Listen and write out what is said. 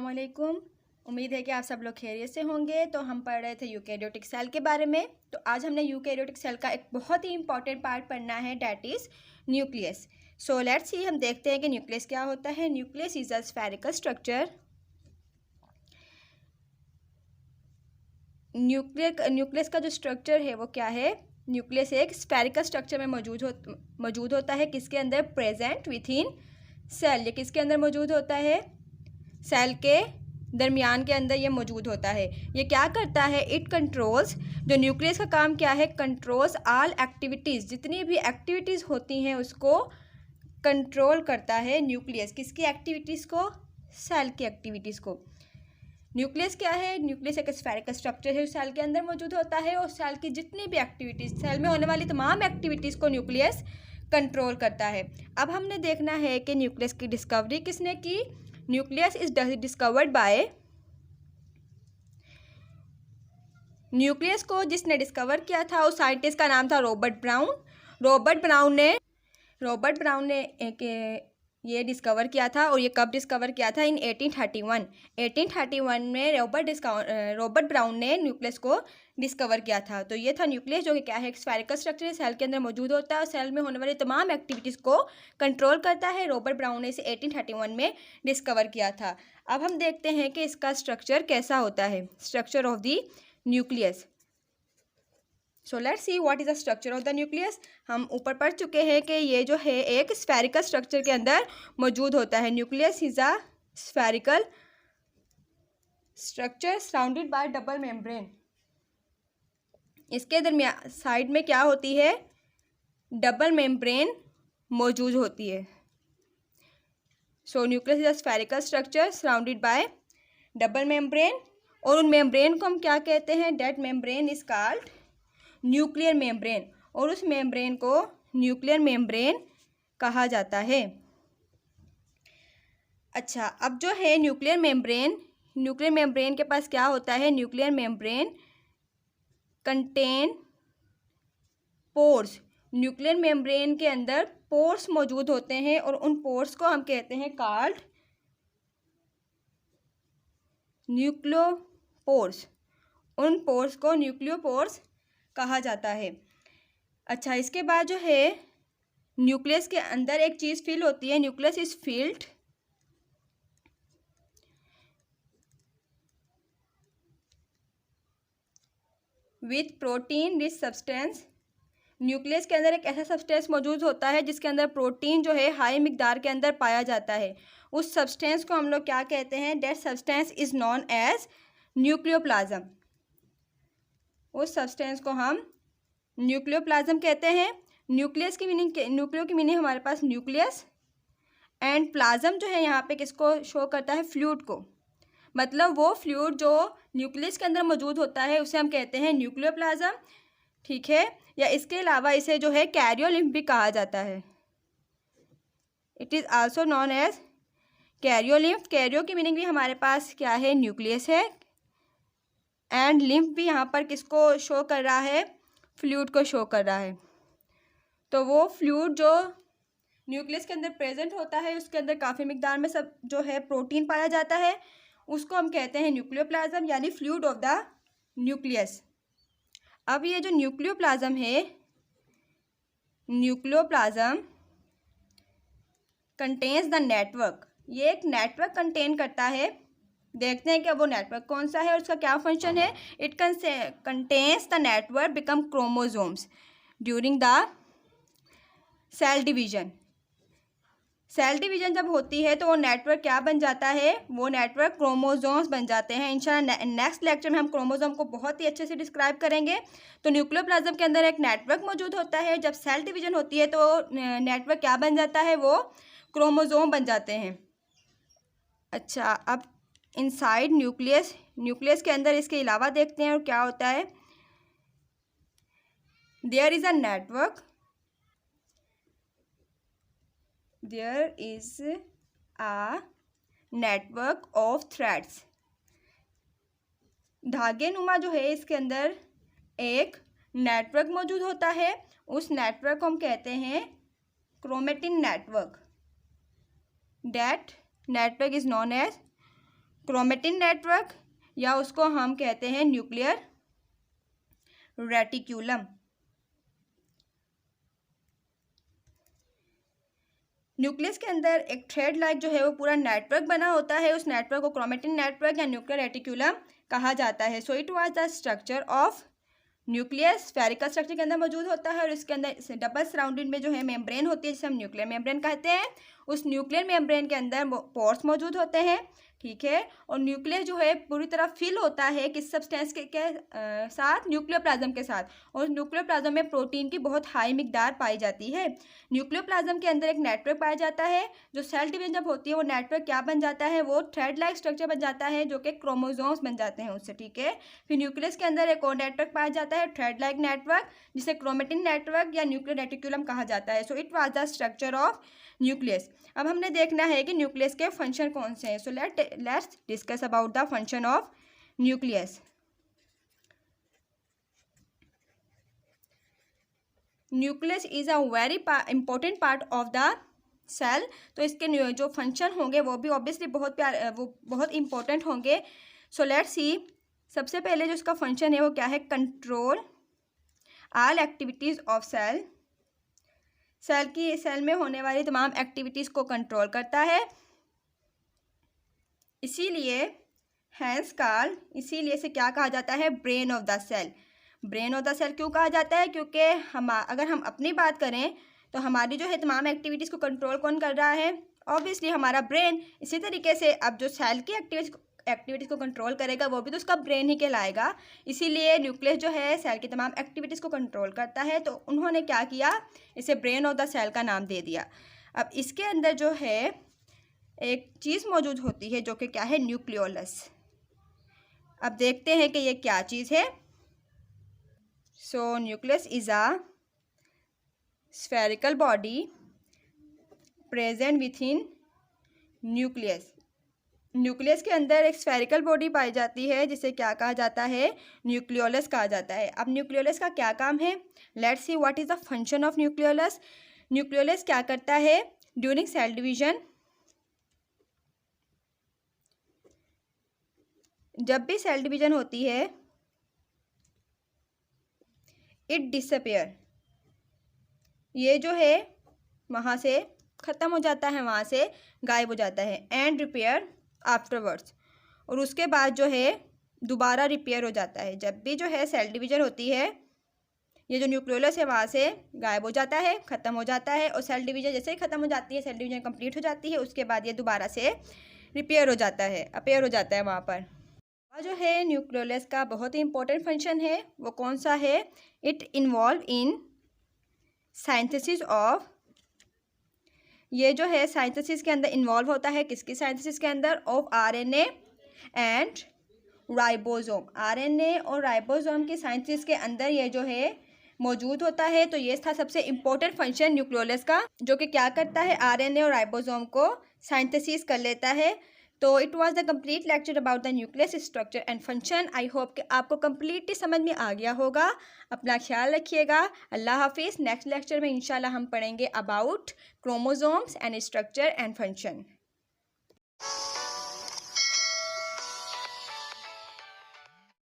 अस्सलाम वालेकुम। उम्मीद है कि आप सब लोग खैरियत से होंगे। तो हम पढ़ रहे थे यूकैरियोटिक सेल के बारे में। तो आज हमने यूकैरियोटिक सेल का एक बहुत ही इंपॉर्टेंट पार्ट पढ़ना है, that is nucleus. So let's see, हम देखते हैं कि न्यूक्लियस क्या होता है। Nucleus is a spherical structure. Nucleus का जो स्ट्रक्चर है वो क्या है? न्यूक्लियस एक स्फेरिकल स्ट्रक्चर में मौजूद होता है। किसके अंदर? Present within cell. ये किसके अंदर मौजूद होता है? सेल के दरमियान के अंदर ये मौजूद होता है। ये क्या करता है? इट कंट्रोल्स, जो न्यूक्लियस का काम क्या है? कंट्रोल्स ऑल एक्टिविटीज़, जितनी भी एक्टिविटीज़ होती हैं उसको कंट्रोल करता है न्यूक्लियस। किसकी एक्टिविटीज़ को? सेल की एक्टिविटीज़ को। न्यूक्लियस क्या है? न्यूक्लियस एक स्फेरिकल स्ट्रक्चर है, सेल के अंदर मौजूद होता है और सेल की जितनी भी एक्टिविटीज़, सेल में होने वाली तमाम एक्टिविटीज़ को न्यूक्लियस कंट्रोल करता है। अब हमने देखना है कि न्यूक्लियस की डिस्कवरी किसने की? Nucleus is discovered by, nucleus को जिसने डिस्कवर किया था उस साइंटिस्ट का नाम था रॉबर्ट ब्राउन। रॉबर्ट ब्राउन ने ये डिस्कवर किया था। और ये कब डिस्कवर किया था? इन 1831 में रॉबर्ट ब्राउन ने न्यूक्लियस को डिस्कवर किया था। तो ये था न्यूक्लियस, जो कि क्या है? एक स्फेरिकल स्ट्रक्चर है, सेल के अंदर मौजूद होता है और सेल में होने वाली तमाम एक्टिविटीज़ को कंट्रोल करता है। रॉबर्ट ब्राउन ने इसे 1831 में डिस्कवर किया था। अब हम देखते हैं कि इसका स्ट्रक्चर कैसा होता है, structure of the nucleus. So let's see what is the structure of the nucleus. हम ऊपर पढ़ चुके हैं कि ये जो है एक स्फेरिकल स्ट्रक्चर के अंदर मौजूद होता है। Nucleus is a spherical structure surrounded by double membrane. इसके दरमियान साइड में क्या होती है? डबल मेम्ब्रेन मौजूद होती है। So nucleus is a spherical structure surrounded by double membrane. और उन मेम्ब्रेन को हम क्या कहते हैं? That membrane is called nuclear membrane. और उस मेम्ब्रेन को न्यूक्लियर मेम्ब्रेन कहा जाता है। अच्छा, अब जो है न्यूक्लियर मेम्ब्रेन के पास क्या होता है? Nuclear membrane contain pores. Nuclear membrane के अंदर पोर्स मौजूद होते हैं और उन पोर्स को हम कहते हैं कॉल्ड न्यूक्लियोपोर्स। उन पोर्स को न्यूक्लियोपोर्स कहा जाता है। अच्छा, इसके बाद जो है न्यूक्लियस के अंदर एक चीज़ फिल होती है। Nucleus is filled with protein rich substance. Nucleus के अंदर एक ऐसा सब्सटेंस मौजूद होता है जिसके अंदर प्रोटीन जो है हाई मिकदार के अंदर पाया जाता है। उस सब्सटेंस को हम लोग क्या कहते हैं? That substance is known as nucleoplasm. उस सब्सटेंस को हम न्यूक्लियोप्लाज्म कहते हैं। न्यूक्लियो की मीनिंग हमारे पास न्यूक्लियस एंड प्लाज्म जो है यहाँ पे किसको शो करता है? फ्लूइड को। मतलब वो फ्लूइड जो न्यूक्लियस के अंदर मौजूद होता है उसे हम कहते हैं न्यूक्लियोप्लाज्म, ठीक है। या इसके अलावा इसे जो है कैरियोलिम्फ भी कहा जाता है। It is also known as karyolymph. Karyo की मीनिंग भी हमारे पास क्या है? न्यूक्लियस है। एंड लिम्फ भी यहाँ पर किसको शो कर रहा है? फ्लूइड को शो कर रहा है। तो वो फ्लूइड जो न्यूक्लियस के अंदर प्रेजेंट होता है उसके अंदर काफ़ी मिकदार में सब जो है प्रोटीन पाया जाता है, उसको हम कहते हैं न्यूक्लियोप्लाज्म, यानी फ्लूइड ऑफ द न्यूक्लियस। अब ये जो न्यूक्लियोप्लाज्म है, न्यूक्लियोप्लाज्म कंटेन्स द नेटवर्क। ये एक नेटवर्क कंटेन करता है। देखते हैं कि वो नेटवर्क कौन सा है और उसका क्या फंक्शन है। It contains the network become chromosomes during the cell division. Cell division जब होती है तो वो नेटवर्क क्या बन जाता है? वो नेटवर्क क्रोमोसोम्स बन जाते हैं। इंशाल्लाह नेक्स्ट लेक्चर में हम क्रोमोसोम को बहुत ही अच्छे से डिस्क्राइब करेंगे। तो न्यूक्लियोप्लाज्म के अंदर एक नेटवर्क मौजूद होता है। जब सेल डिवीजन होती है तो नेटवर्क क्या बन जाता है? वो क्रोमोसोम बन जाते हैं। अच्छा, अब इनसाइड न्यूक्लियस के अंदर इसके अलावा देखते हैं और क्या होता है। There is a network of threads. धागे नुमा जो है इसके अंदर एक नेटवर्क मौजूद होता है। उस नेटवर्क को हम कहते हैं chromatin network. That network is known as chromatin network या उसको हम कहते हैं न्यूक्लियर रेटिक्यूलम। न्यूक्लियस के अंदर एक थ्रेड लाइक जो है वो पूरा नेटवर्क बना होता है, उस नेटवर्क को क्रोमेटिन नेटवर्क या न्यूक्लियर रेटिक्यूलम कहा जाता है। So it was the structure of nucleus, spherical structure के अंदर मौजूद होता है और इसके अंदर डबल सराउंडिंग में जो है मेम्ब्रेन होती है जिसे हम न्यूक्लियर मेम्ब्रेन कहते हैं। उस न्यूक्लियर मेम्ब्रेन के अंदर पोर्स मौजूद होते हैं, ठीक है। और न्यूक्लियस जो है पूरी तरह फिल होता है किस सब्सटेंस के साथ, न्यूक्लियोप्लाज्म के साथ। और न्यूक्लियोप्लाज्म में प्रोटीन की बहुत हाई मिकदार पाई जाती है। न्यूक्लियोप्लाज्म के अंदर एक नेटवर्क पाया जाता है, जो सेल डिवीजन जब होती है वो नेटवर्क क्या बन जाता है, वो थ्रेड लाइक स्ट्रक्चर बन जाता है जो कि क्रोमोसोम्स बन जाते हैं उससे, ठीक है। फिर न्यूक्लियस के अंदर एक और नेटवर्क पाया जाता है, थ्रेड लाइक नेटवर्क, जिसे क्रोमेटिन नेटवर्क या न्यूक्लियर रेटिक्यूलम कहा जाता है। So it was the structure of nucleus. अब हमने देखना है कि न्यूक्लियस के फंक्शन कौन से हैं। So let's discuss about the function of nucleus. Nucleus is a very important part of the cell. तो इसके जो फंक्शन होंगे वो भी ऑब्वियसली बहुत इंपॉर्टेंट होंगे। सो लेट्स सी, सबसे पहले जो इसका फंक्शन है वो क्या है, control all activities of cell. Cell में होने वाली तमाम एक्टिविटीज़ को कंट्रोल करता है। इसीलिए इसीलिए इसे क्या कहा जाता है, brain of the cell. Brain of the cell क्यों कहा जाता है, क्योंकि अगर हम अपनी बात करें तो हमारी जो है तमाम एक्टिविटीज़ को कंट्रोल कौन कर रहा है, ऑब्वियसली हमारा ब्रेन। इसी तरीके से अब जो सेल की एक्टिविटीज़ को कंट्रोल करेगा वो भी तो उसका ब्रेन ही कहलाएगा। इसीलिए न्यूक्लियस जो है सेल की तमाम एक्टिविटीज़ को कंट्रोल करता है। तो उन्होंने क्या किया, इसे ब्रेन ऑफ द सेल का नाम दे दिया। अब इसके अंदर जो है एक चीज़ मौजूद होती है जो कि क्या है, न्यूक्लियोलस। अब देखते हैं कि ये क्या चीज़ है। So nucleus is a spherical body present with in nucleus. Nucleus के अंदर एक स्फेरिकल बॉडी पाई जाती है जिसे क्या कहा जाता है, न्यूक्लियोलस कहा जाता है। अब न्यूक्लियोलस का क्या काम है, let's see what is the function of nucleolus. Nucleolus क्या करता है, ड्यूरिंग सेल डिवीजन, जब भी सेल डिवीजन होती है, इट डिसअपियर, ये जो है वहाँ से ख़त्म हो जाता है, वहाँ से गायब हो जाता है, एंड रिपेयर आफ्टरवर्ड्स, और उसके बाद जो है दोबारा रिपेयर हो जाता है। जब भी जो है सेल डिवीजन होती है, ये जो न्यूक्लियोलस है वहाँ से गायब हो जाता है, ख़त्म हो जाता है। और सेल डिवीजन जैसे ही ख़त्म हो जाती है, सेल डिवीजन कंप्लीट हो जाती है, उसके बाद ये दोबारा से रिपेयर हो जाता है, अपेयर हो जाता है वहाँ पर। और जो है न्यूक्लियोलस का बहुत ही इंपॉर्टेंट फंक्शन है, वो कौन सा है, it involve in synthesis of, ये जो है साइंथेसिस के अंदर इन्वॉल्व होता है, किसकी साइंथेसिस के अंदर, of RNA and ribosome. RNA और राइबोसोम की साइंथेसिस के अंदर ये जो है मौजूद होता है। तो ये था सबसे इम्पोर्टेंट फंक्शन न्यूक्लियोलस का, जो कि क्या करता है, आरएनए और राइबोसोम को साइंथेसिस कर लेता है। तो it was the complete lecture about the nucleus structure and function. I hope कि आपको कंप्लीटली समझ में आ गया होगा। अपना ख्याल रखिएगा। अल्लाह हाफिज़। नेक्स्ट लेक्चर में इंशाल्लाह हम पढ़ेंगे about chromosomes and structure and function.